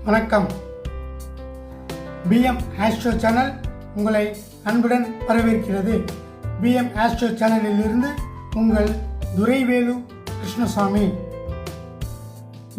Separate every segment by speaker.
Speaker 1: வணக்கம். PM astro channel உங்களை அன்புடன் வரவேற்கிறது. பிஎம் ஆஸ்ட்ரோ சேனலில் இருந்து உங்கள் துரைவேலு கிருஷ்ணசாமி.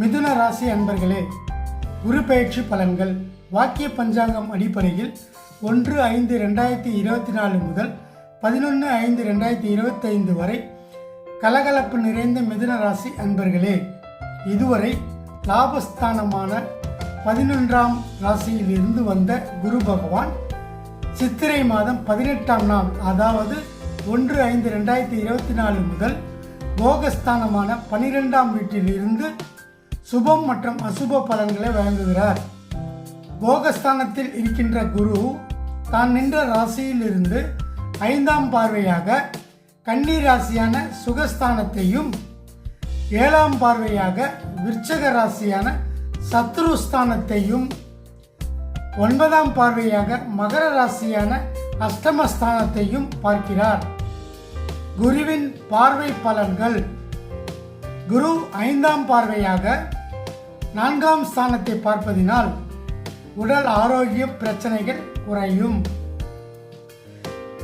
Speaker 1: மிதுன ராசி அன்பர்களே, குரு பெயர்ச்சி பலன்கள் வாக்கிய பஞ்சாங்கம் அடிப்படையில் 1/5/2024 முதல் 11/5/2025 வரை கலகலப்பு நிறைந்த மிதுன ராசி அன்பர்களே, இதுவரை லாபஸ்தானமான 11ஆம் ராசியில் இருந்து வந்த குரு பகவான் சித்திரை மாதம் 18ஆம் நாள், அதாவது 1/5/2024 முதல் போகஸ்தானமான 12ஆம் வீட்டில் இருந்து சுபம் மற்றும் அசுப பலன்களை வழங்குகிறார். போகஸ்தானத்தில் இருக்கின்ற குரு தான் நின்ற ராசியில் இருந்து 5ஆம் பார்வையாக கன்னி ராசியான சுகஸ்தானத்தையும் 7ஆம் பார்வையாக விருச்சக ராசியான சத்ருஸ்தானத்தையும் 9ஆம் பார்வையாக மகர ராசியான அஷ்டமஸ்தானத்தையும் பார்க்கிறார். குருவின் பார்வை பலன்கள்: குரு 5ஆம் பார்வையாக 4ஆம் ஸ்தானத்தை பார்ப்பதினால் உடல் ஆரோக்கிய பிரச்சனைகள் குறையும்.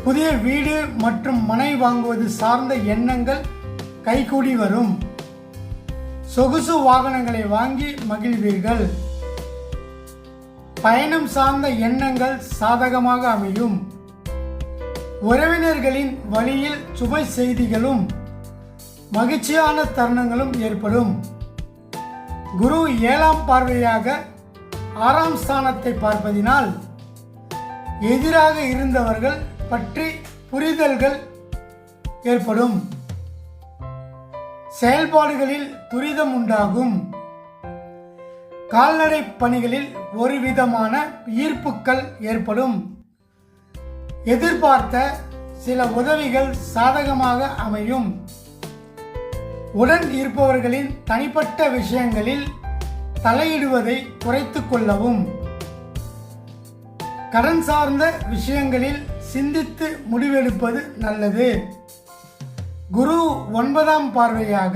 Speaker 1: புதிய வீடு மற்றும் மனை வாங்குவது சார்ந்த எண்ணங்கள் கைகூடி வரும். சொகுசு வாகனங்களை வாங்கி மகிழ்வீர்கள். பயணம் சார்ந்த எண்ணங்கள் சாதகமாக அமையும். உறவினர்களின் வழியில் சுப செய்திகளும் மகிழ்ச்சியான தருணங்களும் ஏற்படும். குரு 7ஆம் பார்வையாக 6ஆம் ஸ்தானத்தை பார்ப்பதினால் எதிராக இருந்தவர்கள் பற்றி புரிதல்கள் ஏற்படும். செயல்பாடுகளில் துரிதம் உண்டாகும். கால்நடை பணிகளில் ஒரு விதமான ஈர்ப்புகள் ஏற்படும். எதிர்பார்த்த சில உதவிகள் சாதகமாக அமையும். உடன் இருப்பவர்களின் தனிப்பட்ட விஷயங்களில் தலையிடுவதை குறைத்துக் கொள்ளவும். கடன் சார்ந்த விஷயங்களில் சிந்தித்து முடிவெடுப்பது நல்லது. குரு 9ஆம் பார்வையாக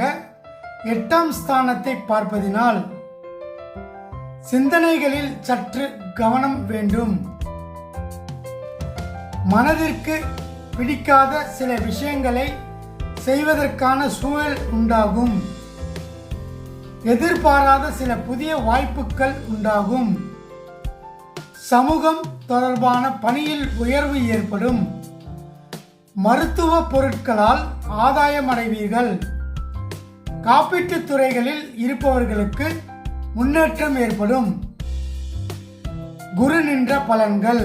Speaker 1: 8ஆம் ஸ்தானத்தை பார்ப்பதினால் சிந்தனைகளில் சற்று கவனம் வேண்டும். மனதிற்கு பிடிக்காத சில விஷயங்களை செய்வதற்கான சூழல் உண்டாகும். எதிர்பாராத சில புதிய வாய்ப்புகள் உண்டாகும். சமூகம் தொடர்பான பணியில் உயர்வு ஏற்படும். மருத்துவ பொருட்களால் ஆதாயம் அடைவீர்கள். காப்பீட்டுத் துறைகளில் இருப்பவர்களுக்கு முன்னேற்றம் ஏற்படும். குரு நின்ற பலன்கள்: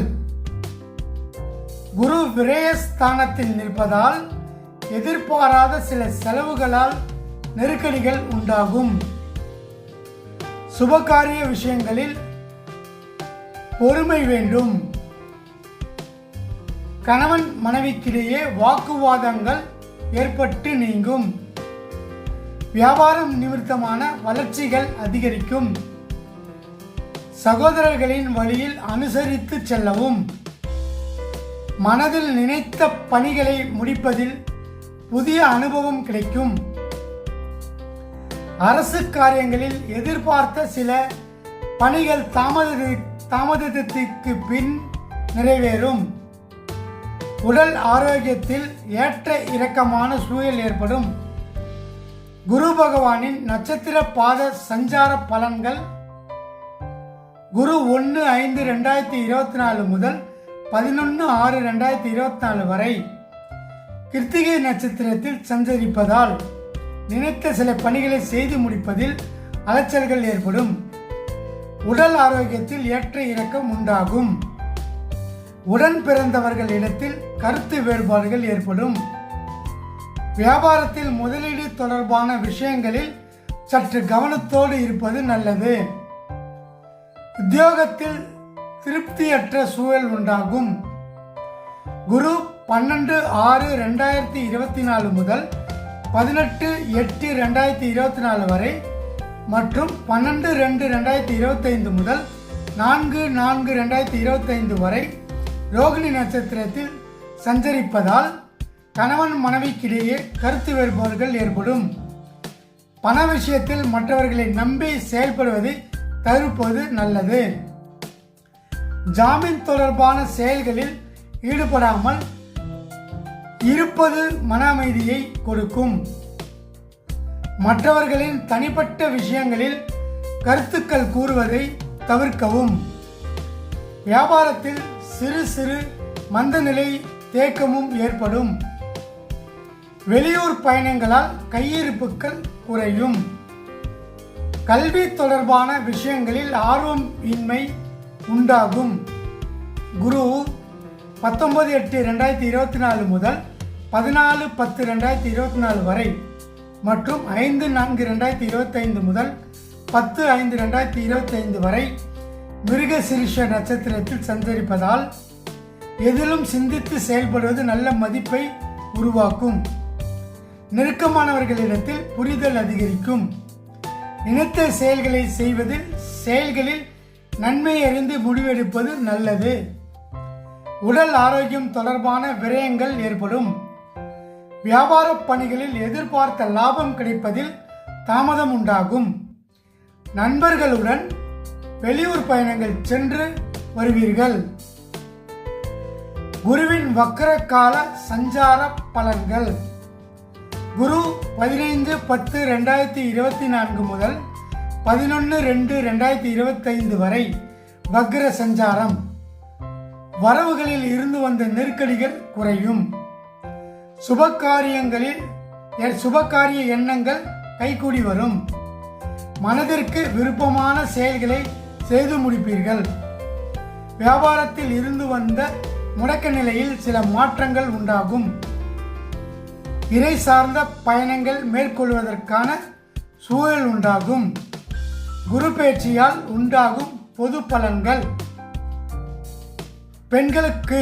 Speaker 1: குரு விரயஸ்தானத்தில் நிற்பதால் எதிர்பாராத சில செலவுகளால் நெருக்கடிகள் உண்டாகும். சுபகாரிய விஷயங்களில் பொறுமை வேண்டும். கணவன் மனைவிக்கிடையே வாக்குவாதங்கள் ஏற்பட்டு நீங்கும். வியாபாரம் நிமித்தமான வளர்ச்சிகள் அதிகரிக்கும். சகோதரர்களின் வழியில் அனுசரித்து செல்லவும். மனதில் நினைத்த பணிகளை முடிப்பதில் புதிய அனுபவம் கிடைக்கும். அரசு காரியங்களில் எதிர்பார்த்த சில பணிகள் தாமதத்திற்கு பின் நிறைவேறும். உடல் ஆரோக்கியத்தில் ஏற்ற இறக்கமான சூழல் ஏற்படும். குரு பகவானின் நட்சத்திர பாத சஞ்சார பலன்கள்: குரு 1/5/2024 முதல் 11/6/2024 வரை கிருத்திகை நட்சத்திரத்தில் சஞ்சரிப்பதால் நினைத்த சில பணிகளை செய்து முடிப்பதில் அலைச்சல்கள் ஏற்படும். உடல் ஆரோக்கியத்தில் ஏற்ற இறக்கம் உண்டாகும். உடன் பிறந்தவர்களிடத்தில் கருத்து வேறுபாடுகள் ஏற்படும். வியாபாரத்தில் முதலீடு தொடர்பான விஷயங்களில் சற்று கவனத்தோடு இருப்பது நல்லது. உத்தியோகத்தில் திருப்தியற்ற சூழல் உண்டாகும். குரு 12/6/2024 முதல் 18/8/2024 வரை மற்றும் 12/2/2025 முதல் 4/4/2025 வரை ரோகிணி நட்சத்திரத்தில் சஞ்சரிப்பதால் கணவன் மனைவிக்கிடையே கருத்து வேறுபாடுகள் ஏற்படும். பண விஷயத்தில் மற்றவர்களை நம்பி செயல்படுவதை தவிர்ப்பது நல்லது. ஜாமீன் தொடர்பான செயல்களில் ஈடுபடாமல் இருப்பது மன அமைதியை கொடுக்கும். மற்றவர்களின் தனிப்பட்ட விஷயங்களில் கருத்துக்கள் கூறுவதை தவிர்க்கவும். வியாபாரத்தில் சிறு சிறு மந்தநிலை தேக்கமும் ஏற்படும். வெளியூர் பயணங்களால் கையிருப்புகள் குறையும். கல்வி தொடர்பான விஷயங்களில் ஆர்வம் இன்மை உண்டாகும். குரு 19/8/2024 முதல் 14/10/2024 வரை மற்றும் 5/4/2025 முதல் 10/5/2025 வரை மிருகசிரிஷ நட்சத்திரத்தில் சஞ்சரிப்பதால் எதிலும் சிந்தித்து செயல்படுவது நல்ல மதிப்பை உருவாக்கும். நெருக்கமானவர்களிடத்தில் புரிதல் அதிகரிக்கும். நினைத்த செயல்களை செய்வதில் செயல்களில் நன்மை அறிந்து முடிவெடுப்பது நல்லது. உடல் ஆரோக்கியம் தொடர்பான விரயங்கள் ஏற்படும். வியாபார பணிகளில் எதிர்பார்த்த லாபம் கிடைப்பதில் தாமதம் உண்டாகும். நண்பர்களுடன் வெளியூர் பயணங்கள் சென்று வருவீர்கள். குருவின் வக்கர கால சஞ்சார பலன்கள். குரு 15/10/2024 முதல் 11/2/2025 வரை வக்ர சஞ்சாரம். வரவுகளில் இருந்து வந்த நெருக்கடிகள் குறையும். சுபகாரிய எண்ணங்கள் கைகூடி வரும். மனதிற்கு விருப்பமான செயல்களை செய்து முடிப்பீர்கள். வியாபாரத்தில் இருந்து வந்த முடக்க நிலையில் சில மாற்றங்கள் உண்டாகும். இறை சார்ந்த பயணங்கள் மேற்கொள்வதற்கான சூழல் உண்டாகும். குரு பயிற்சியால் உண்டாகும் பொது பலன்கள். பெண்களுக்கு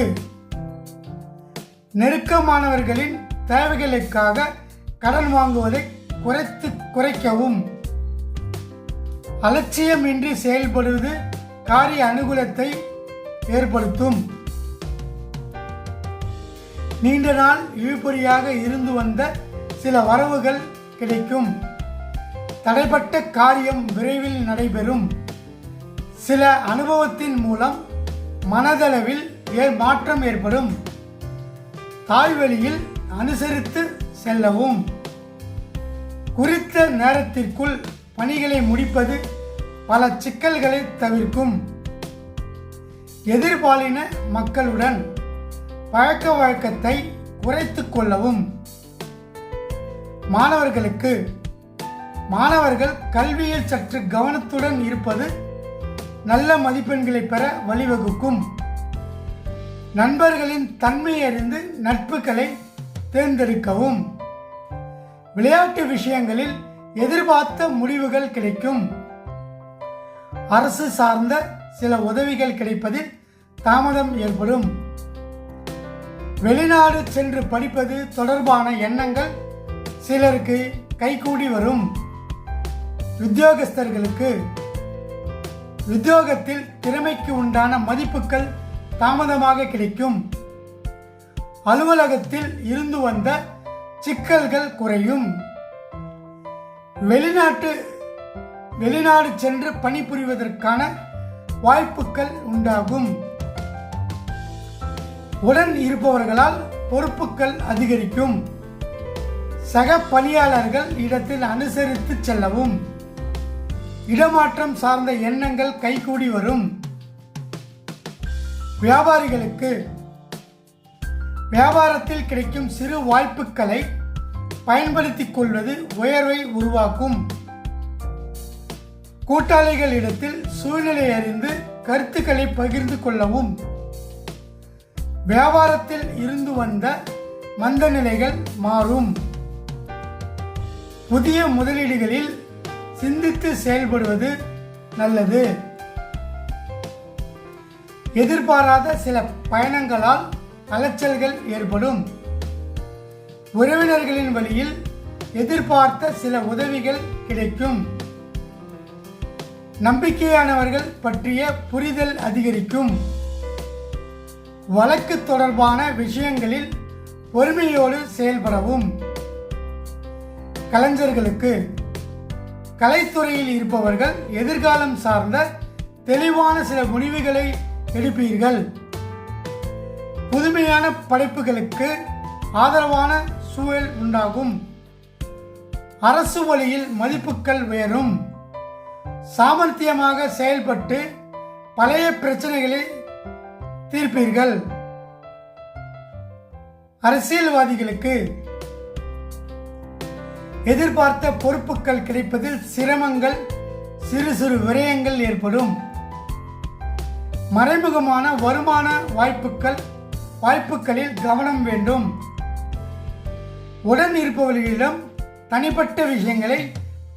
Speaker 1: நெருக்கமானவர்களின் தேவைகளுக்காக கடன் வாங்குவதை குறைக்கவும். அலட்சியமின்றி செயல்படுவது காரிய அனுகூலத்தை ஏற்படுத்தும். நீண்ட நாள் இழுபறியாக இருந்து வந்த சில வரவுகள் கிடைக்கும். தடைப்பட்ட காரியம் விரைவில் நடைபெறும். சில அனுபவத்தின் மூலம் மனதளவில் மாற்றம் ஏற்படும். தாய்வழியில் அனுசரித்து செல்லவும். குறித்த நேரத்திற்குள் பணிகளை முடிப்பது பல சிக்கல்களை தவிர்க்கும். எதிர்பாலின மக்களுடன் பழக்க வழக்கத்தை குறைத்துக் கொள்ளவும். மாணவர்கள் கல்வியில் சற்று கவனத்துடன் இருப்பது நல்ல மதிப்பெண்களை பெற வழிவகுக்கும். நண்பர்களின் தன்மை அறிந்து நட்புகளை தேர்ந்தெடுக்கவும். விளையாட்டு விஷயங்களில் எதிர்பார்த்த முடிவுகள் கிடைக்கும். அரசு சார்ந்த சில உதவிகள் கிடைப்பதில் தாமதம் ஏற்படும். வெளிநாடு சென்று படிப்பது தொடர்பான எண்ணங்கள் சிலருக்கு கைகூடி வரும். உத்தியோகஸ்தர்களுக்கு உத்தியோகத்தில் திறமைக்கு உண்டான மதிப்புகள் தாமதமாக கிடைக்கும். அலுவலகத்தில் இருந்து வந்த சிக்கல்கள் குறையும். வெளிநாடு சென்று பணிபுரிவதற்கான வாய்ப்புகள் உண்டாகும். உடன் இருப்பவர்களால் பொறுப்புகள் அதிகரிக்கும். சக பணியாளர்கள் இடத்தில் அனுசரித்து செல்லவும். இடமாற்றம் சார்ந்த எண்ணங்கள் கைகூடி வரும். வியாபாரிகளுக்கு வியாபாரத்தில் கிடைக்கும் சிறு வாய்ப்புகளை பயன்படுத்திக் கொள்வது உயர்வை உருவாக்கும். கூட்டாளிகளிடத்தில் சூழ்நிலை அறிந்து கருத்துக்களை பகிர்ந்து கொள்ளவும். வியாபாரத்தில் இருந்து வந்த மந்த நிலைகள் மாறும். புதிய முதலீடுகளில் சிந்தித்து செயல்படுவது நல்லது. எதிர்பாராத சில பயணங்களால் அலைச்சல்கள் ஏற்படும். உறவினர்களின் வழியில் எதிர்பார்த்த சில உதவிகள் கிடைக்கும். நம்பிக்கையானவர்கள் பற்றிய புரிதல் அதிகரிக்கும். வழக்கு தொடர்பான விஷயங்களில் பொறுமையோடு செயல்படவும். கலைஞர்களுக்கு கலைத்துறையில் இருப்பவர்கள் எதிர்காலம் சார்ந்த தெளிவான சில முடிவுகளை எடுப்பீர்கள். புதுமையான படைப்புகளுக்கு ஆதரவான சூழல் உண்டாகும். அரசு வழியில் மதிப்புகள் உயரும். சாமர்த்தியமாக செயல்பட்டு பழைய பிரச்சனைகளை தீர்ப்பீர்கள். அரசியல்வாதிகளுக்கு எதிர்பார்த்த பொறுப்புகள் கிடைப்பதில் சிரமங்கள், சிறு சிறு விரயங்கள் ஏற்படும். மறைமுகமான வருமான வாய்ப்புகளில் கவனம் வேண்டும். உடன் இருப்பவர்களிடம் தனிப்பட்ட விஷயங்களை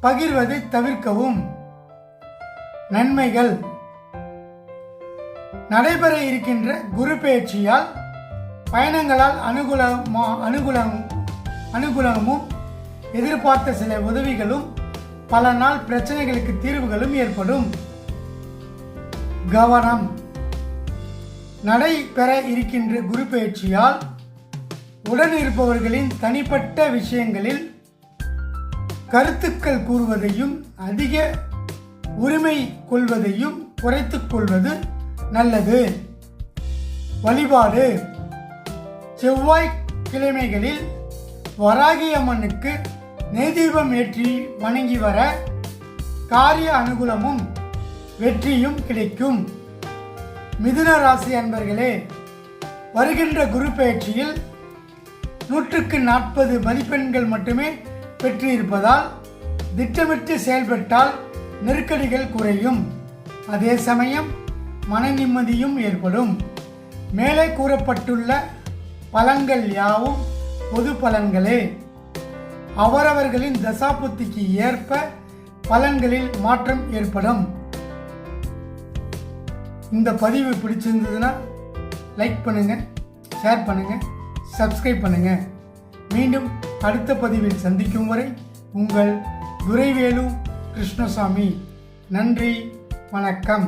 Speaker 1: பகிர்வதை தவிர்க்கவும். நன்மைகள்: நடைபெற இருக்கின்ற குரு பெயர்ச்சியால் பயணங்களால் அனுகூலமும் எதிர்பார்த்த சில உதவிகளும் பல நாள் பிரச்சனைகளுக்கு தீர்வுகளும் ஏற்படும். கவனம்: நடைபெற இருக்கின்ற குரு பெயர்ச்சியால் உடன் இருப்பவர்களின் தனிப்பட்ட விஷயங்களில் கருத்துக்கள் கூறுவதையும் அதிக உரிமை கொள்வதையும் குறைத்துக் கொள்வது நல்லது. வழிபாடு: செவ்வாய்க்கிழமைகளில் வராகி அம்மனுக்கு நெய்தீபம் ஏற்றி வணங்கி வர காரிய அனுகூலமும் வெற்றியும் கிடைக்கும். மிதுன ராசி அன்பர்களே, வருகின்ற குரு பெயர்ச்சியில் 100க்கு 40 மதிப்பெண்கள் மட்டுமே பெற்றிருப்பதால் திட்டமிட்டு செயல்பட்டால் நெருக்கடிகள் குறையும். அதே சமயம் மன நிம்மதியும் ஏற்படும். மேலே கூறப்பட்டுள்ள பலன்கள் யாவும் பொது பலன்களே. அவரவர்களின் தசாபுத்திக்கு ஏற்ப பலன்களில் மாற்றம் ஏற்படும். இந்த பதிவு பிடிச்சிருந்ததுன்னா லைக் பண்ணுங்க, ஷேர் பண்ணுங்க, சப்ஸ்கிரைப் பண்ணுங்க. மீண்டும் அடுத்த பதிவில் சந்திக்கும் வரை உங்கள் துரைவேலு கிருஷ்ணசாமி. நன்றி, வணக்கம்.